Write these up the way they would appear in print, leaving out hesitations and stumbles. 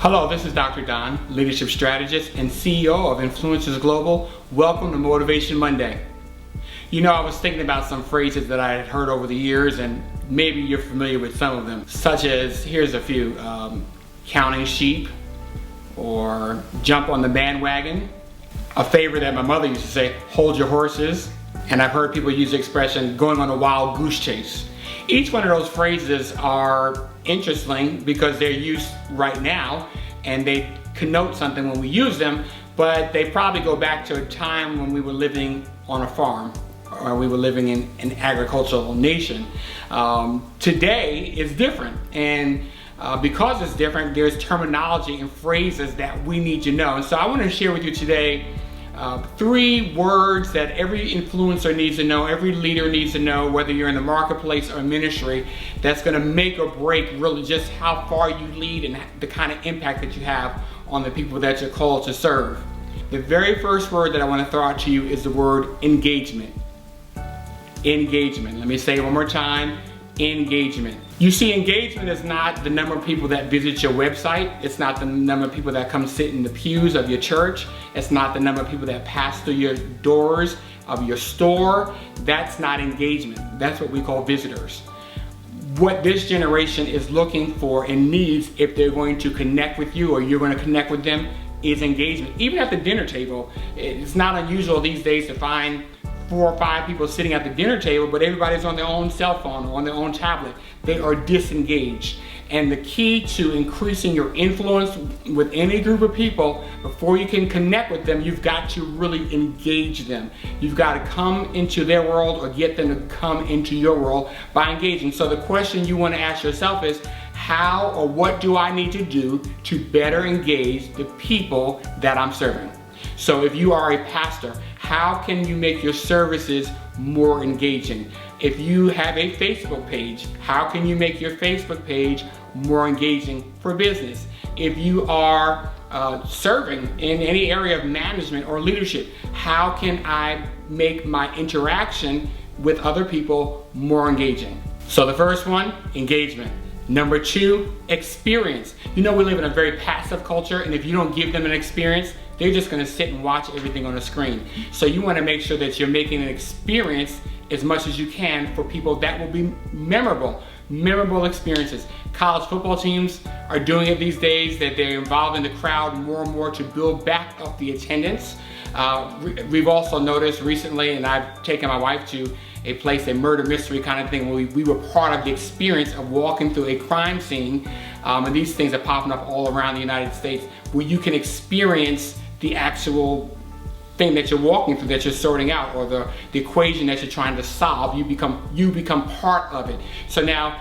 Hello, this is Dr. Don, leadership strategist and CEO of Influencers Global. Welcome to Motivation Monday. You know, I was thinking about some phrases that I had heard over the years, and maybe you're familiar with some of them, such as, here's a few, counting sheep, or jump on the bandwagon. A favorite that my mother used to say, hold your horses. And I've heard people use the expression, going on a wild goose chase. Each one of those phrases are interesting because they're used right now and they connote something when we use them, but they probably go back to a time when we were living on a farm or we were living in an agricultural nation. Today is different, and because it's different, there's terminology and phrases that we need to know. And so I want to share with you today 3 words that every influencer needs to know, every leader needs to know, whether you're in the marketplace or ministry, that's going to make or break really just how far you lead and the kind of impact that you have on the people that you're called to serve. The very first word that I want to throw out to you is the word engagement. Engagement. Let me say it one more time. Engagement. You see, engagement is not the number of people that visit your website. It's not the number of people that come sit in the pews of your church. It's not the number of people that pass through your doors of your store. That's not engagement. That's what we call visitors. What this generation is looking for and needs, if they're going to connect with you or you're going to connect with them, is engagement. Even at the dinner table, it's not unusual these days to find 4 or 5 people sitting at the dinner table, but everybody's on their own cell phone or on their own tablet. They are disengaged. And the key to increasing your influence with any group of people, before you can connect with them, you've got to really engage them. You've got to come into their world or get them to come into your world by engaging. So the question you want to ask yourself is, how or what do I need to do to better engage the people that I'm serving? So if you are a pastor, how can you make your services more engaging? If you have a Facebook page, how can you make your Facebook page more engaging for business? If you are serving in any area of management or leadership, how can I make my interaction with other people more engaging? So the first one, engagement. Number 2, experience. You know, we live in a very passive culture, and if you don't give them an experience, they're just going to sit and watch everything on the screen. So you want to make sure that you're making an experience as much as you can for people that will be memorable experiences. College football teams are doing it these days, that they're involving the crowd more and more to build back up the attendance. We've also noticed recently, and I've taken my wife to a place, a murder mystery kind of thing, where we were part of the experience of walking through a crime scene. And these things are popping up all around the United States, where you can experience the actual thing that you're walking through, that you're sorting out, or the equation that you're trying to solve. You become part of it. So now,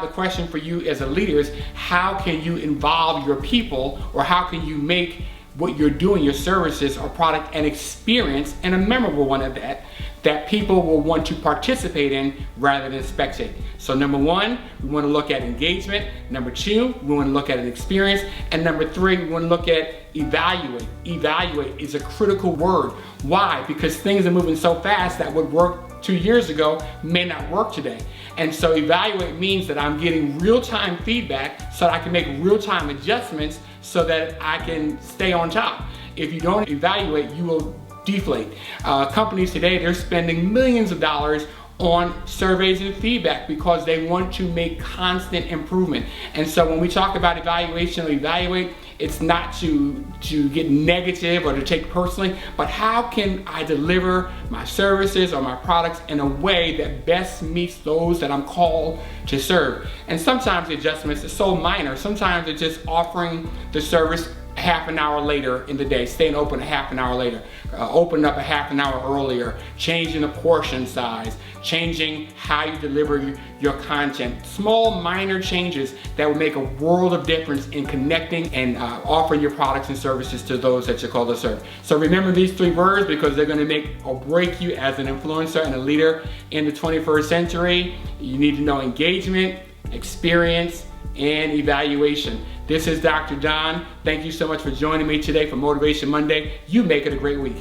the question for you as a leader is, how can you involve your people, or how can you make what you're doing, your services or product, an experience, and a memorable one at that people will want to participate in rather than spectate. So number 1, we want to look at engagement. Number 2, we want to look at an experience. And number 3, we want to look at evaluate. Evaluate is a critical word. Why? Because things are moving so fast that what worked 2 years ago may not work today. And so evaluate means that I'm getting real-time feedback so that I can make real-time adjustments so that I can stay on top. If you don't evaluate, you will deflate. Companies today, they're spending millions of dollars on surveys and feedback because they want to make constant improvement. And so when we talk about evaluation or evaluate, it's not to get negative or to take personally, but how can I deliver my services or my products in a way that best meets those that I'm called to serve? And sometimes the adjustments are so minor. Sometimes it's just offering the service half an hour later in the day, staying open a half an hour later, open up a half an hour earlier, changing the portion size, changing how you deliver your content. Small, minor changes that will make a world of difference in connecting and offering your products and services to those that you're called to serve. So remember these 3 words, because they're going to make or break you as an influencer and a leader in the 21st century. You need to know engagement, experience, and evaluation. This is Dr. Don. Thank you so much for joining me today for Motivation Monday. You make it a great week.